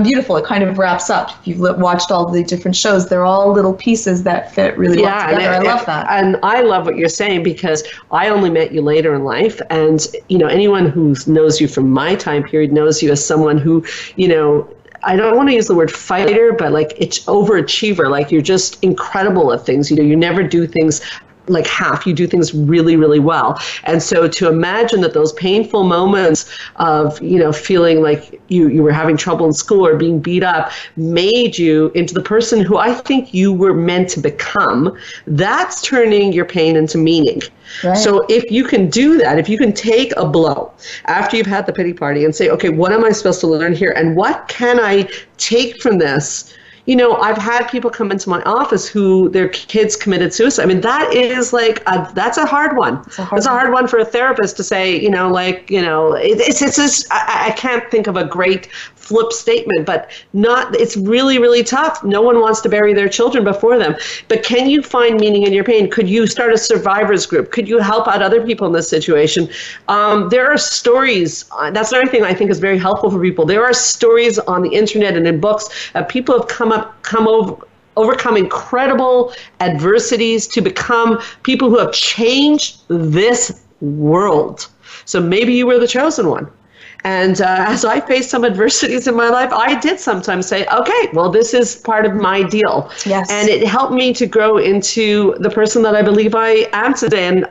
beautiful. It kind of wraps up. If you've watched all the different shows, they're all little pieces that fit really well together. I love that. And I love what you're saying because I only met you later in life. And, you know, anyone who knows you from my time period knows you as someone who, you know, I don't want to use the word fighter, but like it's overachiever. Like you're just incredible at things. You know, you never do things like half. You do things really, really well. And so to imagine that those painful moments of, you know, feeling like you were having trouble in school or being beat up made you into the person who I think you were meant to become, that's turning your pain into meaning. Right. So if you can do that, if you can take a blow after you've had the pity party and say, okay, what am I supposed to learn here? And what can I take from this? You know, I've had people come into my office who their kids committed suicide. I mean, that is like, that's a hard one. It's a hard one for a therapist to say, you know, like, you know, it's just, I can't think of a great flip statement, but it's really, really tough. No one wants to bury their children before them. But can you find meaning in your pain? Could you start a survivors group? Could you help out other people in this situation? There are stories. That's another thing I think is very helpful for people. There are stories on the internet and in books of people who have overcome incredible adversities to become people who have changed this world. So maybe you were the chosen one. And as I faced some adversities in my life, I did sometimes say, okay, well, this is part of my deal. Yes. And it helped me to grow into the person that I believe I am today. And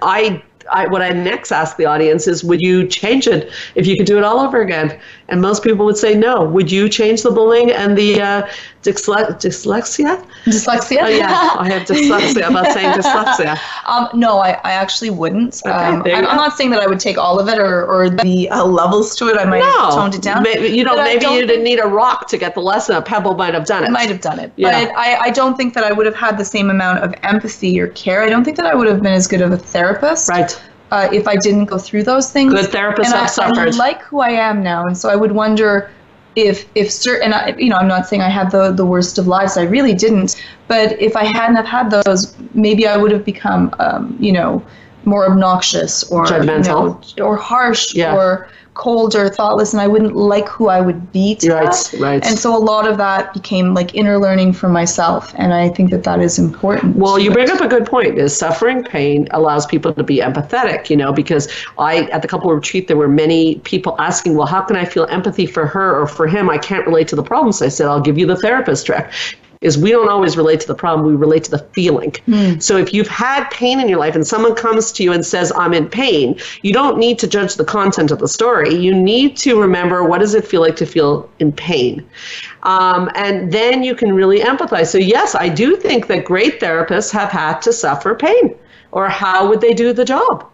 what I next ask the audience is, would you change it if you could do it all over again? And most people would say no. Would you change the bullying and the dyslexia? Dyslexia? Oh, yeah, I have dyslexia. I'm not saying dyslexia. No, I actually wouldn't. Okay, I'm not saying that I would take all of it or the levels to it. I might have toned it down. Maybe you didn't need a rock to get the lesson. A pebble might have done it. I might have done it. Yeah. But I don't think that I would have had the same amount of empathy or care. I don't think that I would have been as good of a therapist. Right. If I didn't go through those things. Good therapists have suffered. I like who I am now, and so I would wonder if certain, I'm not saying I had the worst of lives. I really didn't. But if I hadn't have had those, maybe I would have become, more obnoxious or judgmental, or harsh, or cold or thoughtless, and I wouldn't like who I would be to that. Right. And so a lot of that became like inner learning for myself, and I think that is important. Well, you bring up a good point. Is suffering pain allows people to be empathetic, because at the couple retreat, there were many people asking, well, how can I feel empathy for her or for him? I can't relate to the problems. I said, I'll give you the therapist trick. is we don't always relate to the problem, we relate to the feeling. So if you've had pain in your life and someone comes to you and says, I'm in pain, you don't need to judge the content of the story. You need to remember, what does it feel like to feel in pain? And then you can really empathize. So yes, I do think that great therapists have had to suffer pain, or how would they do the job?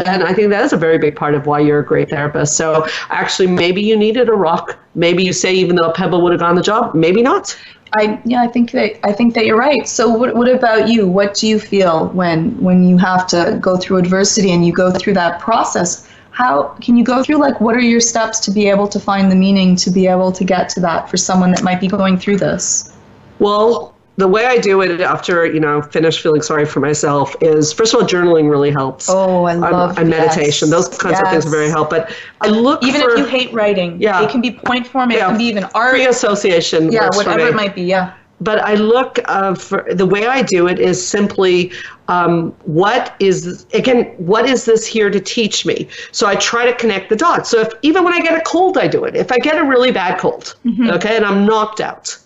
And I think that is a very big part of why you're a great therapist. So actually, maybe you needed a rock. Maybe you say, even though a pebble would have gone the job, maybe not. I think that you're right. So what about you? What do you feel when you have to go through adversity and you go through that process? How can you go through, like, what are your steps to be able to find the meaning, to be able to get to that for someone that might be going through this? Well, the way I do it after, finish feeling sorry for myself is, first of all, journaling really helps. Oh, I love and meditation. Those kinds of things are very helpful. But I look even for, if you hate writing, it can be point form, it can be even art. Free association. Whatever it might be, But I look for, the way I do it is simply, what is this here to teach me? So I try to connect the dots. So even when I get a cold, I do it. If I get a really bad cold, okay, and I'm knocked out,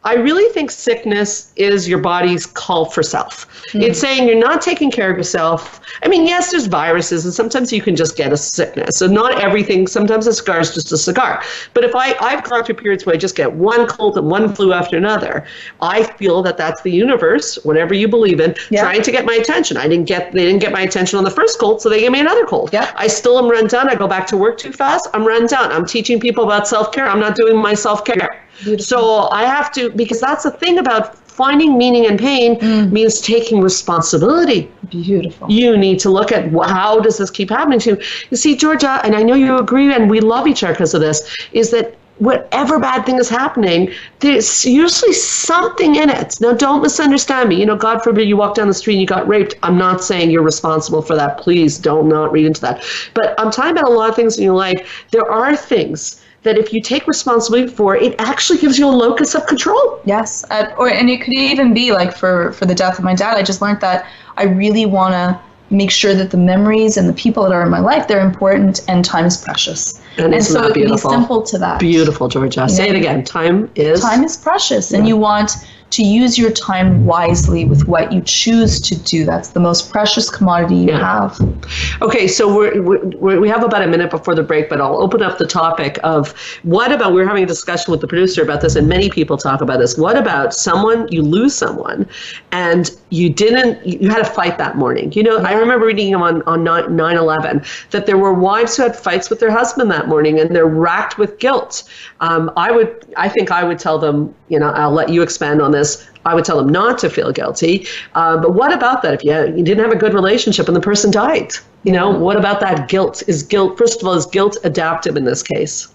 I really think sickness is your body's call for self. It's saying you're not taking care of yourself. I mean, yes, there's viruses, and sometimes you can just get a sickness. So not everything, sometimes a cigar is just a cigar. But if I've gone through periods where I just get one cold and one flu after another, I feel that that's the universe, whatever you believe in, trying to get my attention. They didn't get my attention on the first cold, so they gave me another cold. I still am run down. I go back to work too fast. I'm run down. I'm teaching people about self-care. I'm not doing my self-care. So I have to, because that's the thing about finding meaning in pain, means taking responsibility. Beautiful. You need to look at, how does this keep happening to you? You see, Georgia, and I know you agree, and we love each other because of this, is that whatever bad thing is happening, there's usually something in it. Now, don't misunderstand me. God forbid you walk down the street and you got raped. I'm not saying you're responsible for that. Please don't not read into that. But I'm talking about a lot of things in your life. There are things that if you take responsibility for, it actually gives you a locus of control. Yes, and it could even be like for the death of my dad, I just learned that I really want to make sure that the memories and the people that are in my life, they're important, and time is precious. And so it can be simple to that. Beautiful, Georgia. Say it again. Time is precious, and you want to use your time wisely with what you choose to do. That's the most precious commodity you have. Okay, so we have about a minute before the break, but I'll open up the topic of what about, we were having a discussion with the producer about this, and many people talk about this. What about you lose someone, and you had a fight that morning? I remember reading on 9/11 that there were wives who had fights with their husband that morning, and they're racked with guilt. I think I would tell them, I'll let you expand on this. I would tell them not to feel guilty. But what about that if you didn't have a good relationship and the person died? What about that guilt? First of all, is guilt adaptive in this case?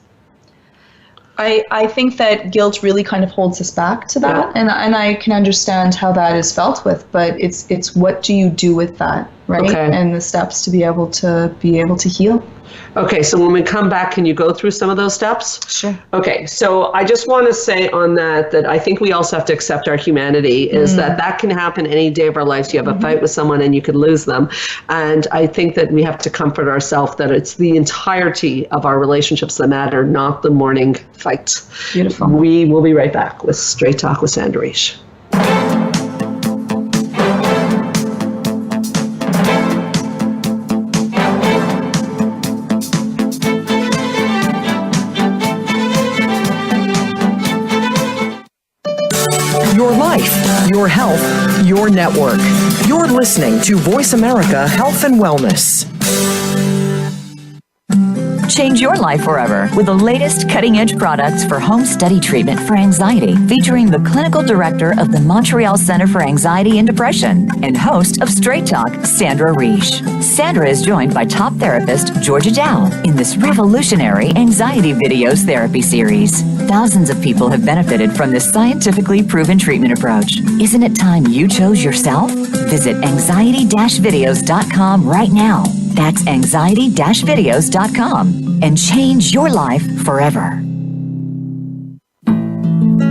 I think that guilt really kind of holds us back to that, and I can understand how that is felt with, but it's what do you do with that, right? Okay. And the steps to be able to heal. Okay, so when we come back, can you go through some of those steps? Sure. Okay, so I just want to say on that I think we also have to accept our humanity, is that can happen any day of our lives. You have a fight with someone and you could lose them. And I think that we have to comfort ourselves that it's the entirety of our relationships that matter, not the morning fight. Beautiful. We will be right back with Straight Talk with Sandra Reish. Your life, your health, your network. You're listening to Voice America Health and Wellness. Change your life forever with the latest cutting-edge products for home study treatment for anxiety, featuring the clinical director of the Montreal Center for Anxiety and Depression and host of Straight Talk, Sandra Reish. Sandra is joined by top therapist Georgia Dow in this revolutionary anxiety videos therapy series. Thousands of people have benefited from this scientifically proven treatment approach. Isn't it time you chose yourself? Visit anxiety-videos.com right now. That's anxiety-videos.com and change your life forever.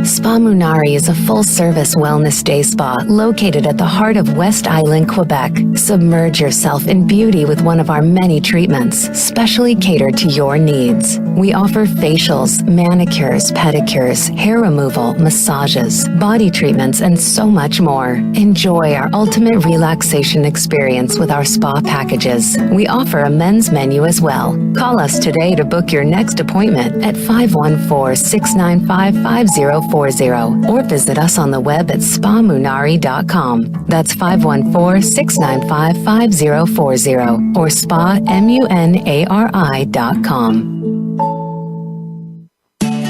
Spa Munari is a full-service wellness day spa located at the heart of West Island, Quebec. Submerge yourself in beauty with one of our many treatments, specially catered to your needs. We offer facials, manicures, pedicures, hair removal, massages, body treatments, and so much more. Enjoy our ultimate relaxation experience with our spa packages. We offer a men's menu as well. Call us today to book your next appointment at 514-695-5040 or visit us on the web at spamunari.com. That's 514-695-5040 or spamunari.com.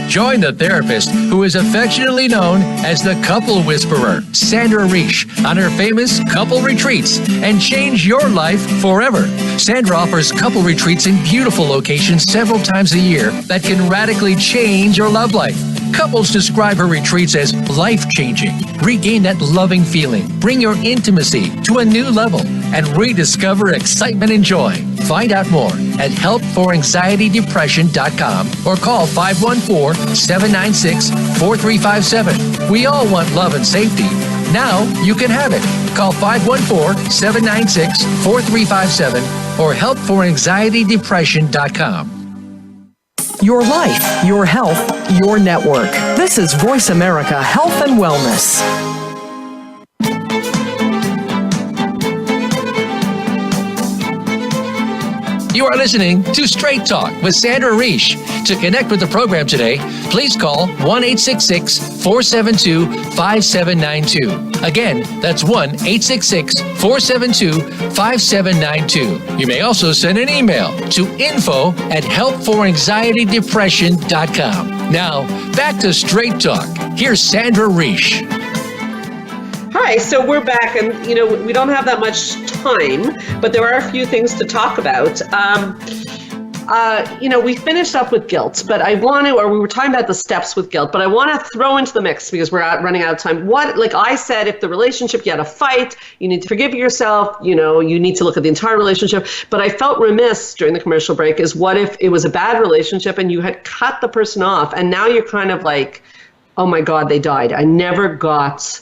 Join the therapist who is affectionately known as the Couple Whisperer, Sandra Reish, on her famous couple retreats and change your life forever. Sandra offers couple retreats in beautiful locations several times a year that can radically change your love life. Couples describe her retreats as life-changing. Regain that loving feeling, bring your intimacy to a new level, and rediscover excitement and joy. Find out more at helpforanxietydepression.com or call 514-796-4357. We all want love and safety. Now you can have it. Call 514-796-4357 or helpforanxietydepression.com. Your life, your health, your network. This is Voice America Health and Wellness. You are listening to Straight Talk with Sandra Reish. To connect with the program today, please call 1-866-472-5792. Again, that's 1-866-472-5792. You may also send an email to info@helpforanxietydepression.com. Now, back to Straight Talk. Here's Sandra Reish. Hi, so we're back, and we don't have that much time, but there are a few things to talk about. We finished up with guilt, but we were talking about the steps with guilt, but I want to throw into the mix because we're running out of time. Like I said, if the relationship, you had a fight, you need to forgive yourself, you need to look at the entire relationship. But I felt remiss during the commercial break is what if it was a bad relationship and you had cut the person off and now you're kind of like, oh my God, they died. I never got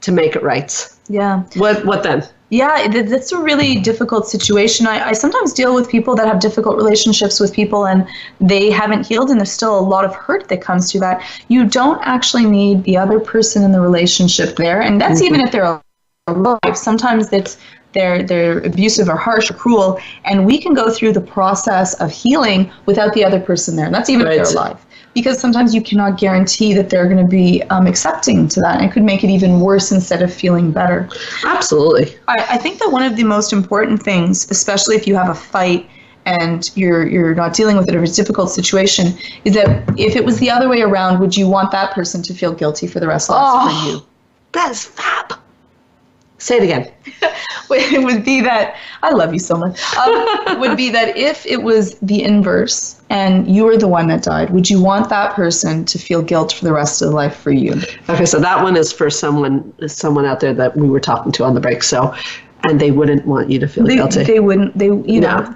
to make it right. Yeah. What then? Yeah, that's a really difficult situation. I sometimes deal with people that have difficult relationships with people and they haven't healed and there's still a lot of hurt that comes through that. You don't actually need the other person in the relationship there. And that's even if they're alive. Sometimes they're abusive or harsh or cruel. And we can go through the process of healing without the other person there. And that's even if they're alive. Because sometimes you cannot guarantee that they're going to be accepting to that. And it could make it even worse instead of feeling better. Absolutely. I think that one of the most important things, especially if you have a fight and you're not dealing with it or it's a difficult situation, is that if it was the other way around, would you want that person to feel guilty for the rest of their life for you? That's fab. Say it again. It would be that, I love you so much, would be that if it was the inverse and you were the one that died, would you want that person to feel guilt for the rest of their life for you? Okay, so that one is for someone out there that we were talking to on the break. So, and they wouldn't want you to feel guilty. They wouldn't.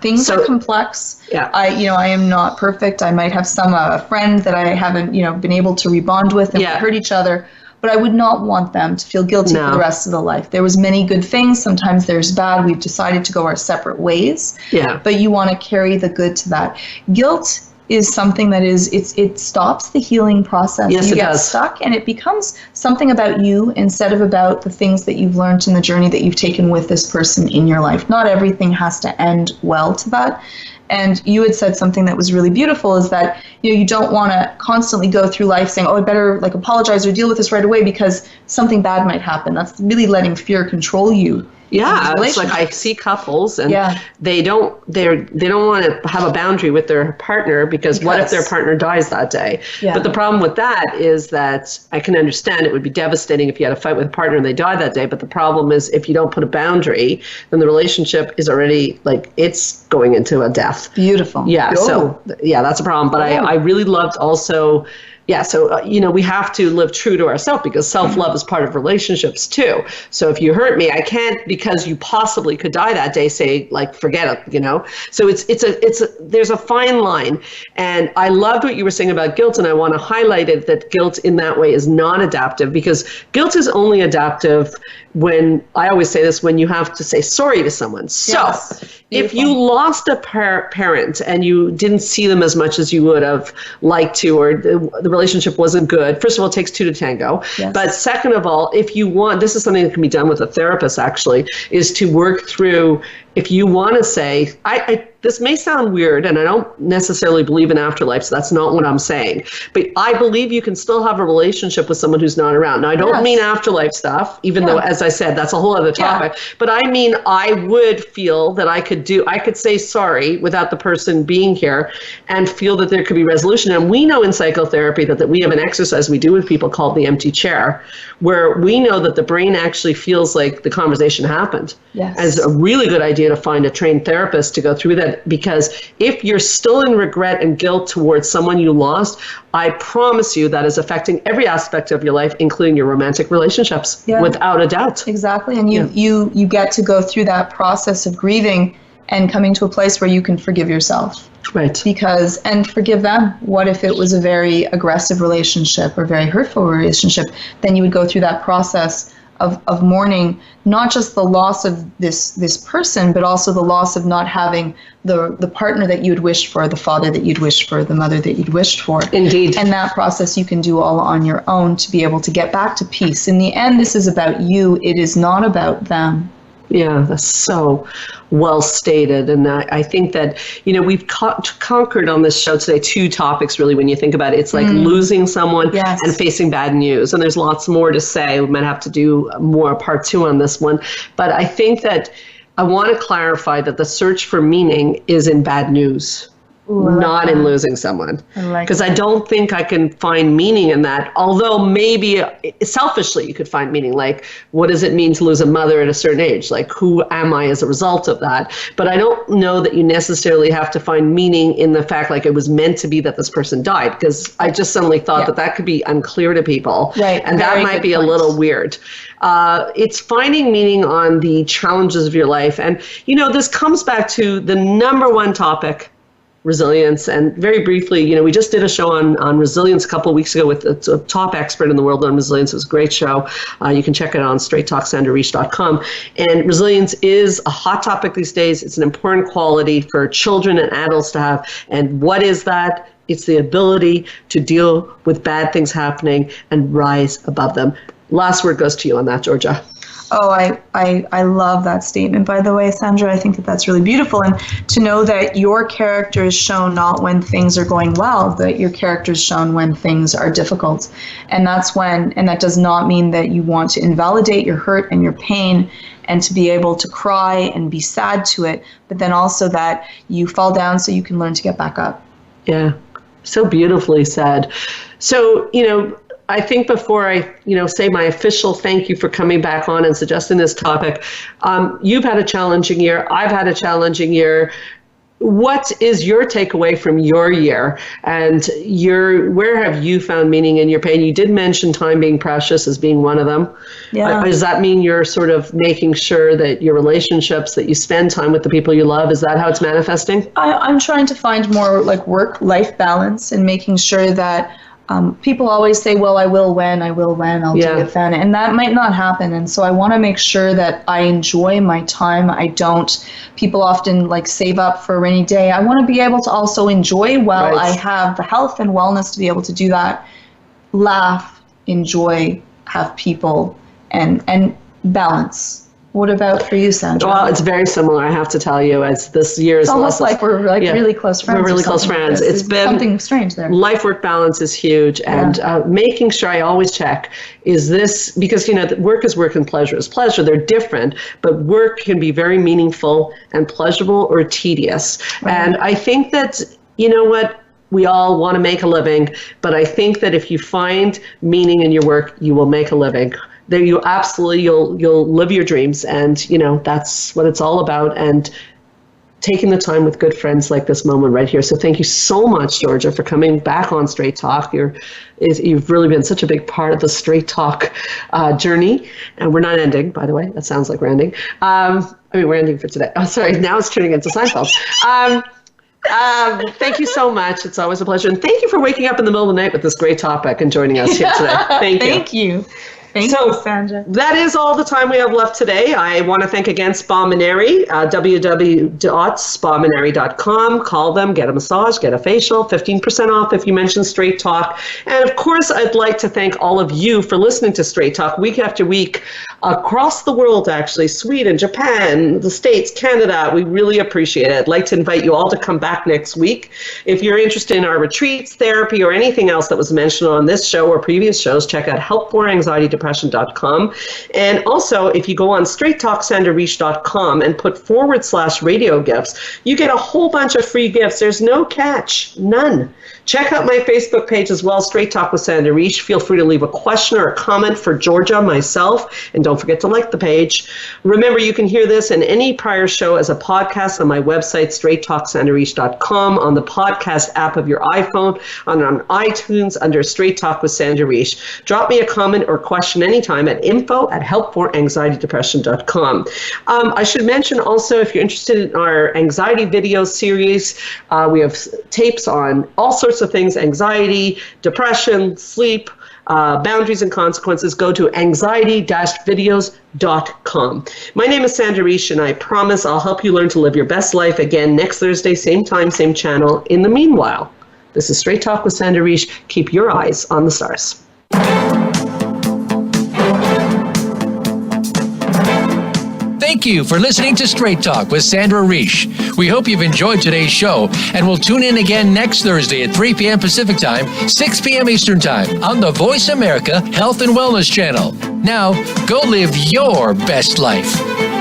Things are complex. Yeah. I am not perfect. I might have some friend that I haven't, been able to rebond with and we hurt each other. But I would not want them to feel guilty for the rest of their life. There was many good things. Sometimes there's bad. We've decided to go our separate ways. Yeah. But you want to carry the good to that. Guilt is something that it stops the healing process. Yes, you get stuck and it becomes something about you instead of about the things that you've learned in the journey that you've taken with this person in your life. Not everything has to end well to that. And you had said something that was really beautiful is that, you don't want to constantly go through life saying, oh, I better apologize or deal with this right away because something bad might happen. That's really letting fear control you. Yeah, it's like I see couples and they don't want to have a boundary with their partner because what if their partner dies that day? Yeah. But the problem with that is that I can understand it would be devastating if you had a fight with a partner and they die that day. But the problem is if you don't put a boundary, then the relationship is already it's going into a death. Beautiful. Yeah. Oh. So that's a problem. But I really loved also. Yeah, so, we have to live true to ourselves because self-love is part of relationships too. So if you hurt me, I can't, because you possibly could die that day, say, forget it, So there's a fine line. And I loved what you were saying about guilt, and I want to highlight it that guilt in that way is non-adaptive because guilt is only adaptive when, I always say this, when you have to say sorry to someone. So if you lost a parent and you didn't see them as much as you would have liked to, or the relationship wasn't good, first of all, it takes two to tango. Yes. But second of all, if you want, this is something that can be done with a therapist actually, is to work through, if you want to say, this may sound weird, and I don't necessarily believe in afterlife, so that's not what I'm saying. But I believe you can still have a relationship with someone who's not around. Now, I don't mean afterlife stuff, even though, as I said, that's a whole other topic. But I mean, I would feel that I could say sorry without the person being here and feel that there could be resolution. And we know in psychotherapy that we have an exercise we do with people called the empty chair, where we know that the brain actually feels like the conversation happened. Yes. As a really good idea to find a trained therapist to go through that, because if you're still in regret and guilt towards someone you lost, I promise you that is affecting every aspect of your life, including your romantic relationships, without a doubt. Exactly. And you get to go through that process of grieving and coming to a place where you can forgive yourself. Right. And forgive them. What if it was a very aggressive relationship or very hurtful relationship? Then you would go through that process of mourning, not just the loss of this person, but also the loss of not having the partner that you'd wished for, the father that you'd wished for, the mother that you'd wished for. Indeed. And that process you can do all on your own to be able to get back to peace. In the end, this is about you. It is not about them. Yeah, that's so well stated. And I think that, we've conquered on this show today two topics, really, when you think about it. It's like losing someone and facing bad news. And there's lots more to say. We might have to do more part 2 on this one. But I think that I want to clarify that the search for meaning is in bad news. Not in losing someone, because I don't think I can find meaning in that. Although maybe selfishly you could find meaning, like what does it mean to lose a mother at a certain age? Like who am I as a result of that? But I don't know that you necessarily have to find meaning in the fact like it was meant to be that this person died, because I just suddenly thought that could be unclear to people, and that might be a little weird. It's finding meaning on the challenges of your life, and this comes back to the number one topic, resilience. And very briefly, we just did a show on resilience a couple of weeks ago with a top expert in the world on resilience. It was a great show. You can check it out on straighttalksandrareach.com. And resilience is a hot topic these days. It's an important quality for children and adults to have. And what is that? It's the ability to deal with bad things happening and rise above them. Last word goes to you on that, Georgia. Oh, I love that statement, by the way, Sandra. I think that's really beautiful. And to know that your character is shown not when things are going well, that your character is shown when things are difficult. And that does not mean that you want to invalidate your hurt and your pain and to be able to cry and be sad to it, but then also that you fall down so you can learn to get back up. Yeah, so beautifully said. So, I think before I, say my official thank you for coming back on and suggesting this topic, you've had a challenging year. I've had a challenging year. What is your takeaway from your year? And where have you found meaning in your pain? You did mention time being precious as being one of them. Yeah. Does that mean you're sort of making sure that your relationships, that you spend time with the people you love, is that how it's manifesting? I'm trying to find more like work-life balance and making sure that people always say, well, I will when, I'll do it then. And that might not happen. And so I want to make sure that I enjoy my time. People often like save up for a rainy day. I want to be able to also enjoy while I have the health and wellness to be able to do that. Laugh, enjoy, have people, and balance. What about for you, Sandra? Well, it's very similar, I have to tell you, as this year is almost like we're really close friends. We're really close friends. It's been something strange there. Life-work balance is huge, and making sure I always check, is this, because work is work and pleasure is pleasure. They're different, but work can be very meaningful and pleasurable or tedious. Right. And I think that, we all want to make a living, but I think that if you find meaning in your work, you will make a living. There, you'll live your dreams, and that's what it's all about. And taking the time with good friends like this moment right here. So thank you so much, Georgia, for coming back on Straight Talk. You've really been such a big part of the Straight Talk journey, and we're not ending, by the way. That sounds like we're ending. We're ending for today. Oh, sorry. Now it's turning into Seinfeld. Thank you so much. It's always a pleasure. And thank you for waking up in the middle of the night with this great topic and joining us here today. Thank you. Thank you. Thank So, you, Sandra. that is all the time we have left today. I want to thank again Spa Maneri, www.spamaneri.com. Call them, get a massage, get a facial, 15% off if you mention Straight Talk. And of course, I'd like to thank all of you for listening to Straight Talk week after week across the world, actually, Sweden, Japan, the States, Canada. We really appreciate it. I'd like to invite you all to come back next week. If you're interested in our retreats, therapy, or anything else that was mentioned on this show or previous shows, check out helpforanxietydepression.com. And also, if you go on straighttalksandrareach.com and put /radio gifts, you get a whole bunch of free gifts. There's no catch, none. Check out my Facebook page as well, Straight Talk with Sandra Reach. Feel free to leave a question or a comment for Georgia, myself, and don't forget to like the page. Remember, you can hear this and any prior show as a podcast on my website, straighttalksandrareach.com, on the podcast app of your iPhone, on iTunes under Straight Talk with Sandra Reach. Drop me a comment or question anytime at info@helpforanxietydepression.com. I should mention also, if you're interested in our anxiety video series, we have tapes on all sorts of things: anxiety, depression, sleep, boundaries and consequences. Go to anxiety-videos.com. My name is Sandra Reich, and I promise I'll help you learn to live your best life again next Thursday, same time, same channel. In the meanwhile, this is Straight Talk with Sandra Reich. Keep your eyes on the stars. Thank you for listening to Straight Talk with Sandra Reich. We hope you've enjoyed today's show, and we'll tune in again next Thursday at 3 p.m. Pacific Time, 6 p.m. Eastern Time on the Voice America Health and Wellness Channel. Now, go live your best life.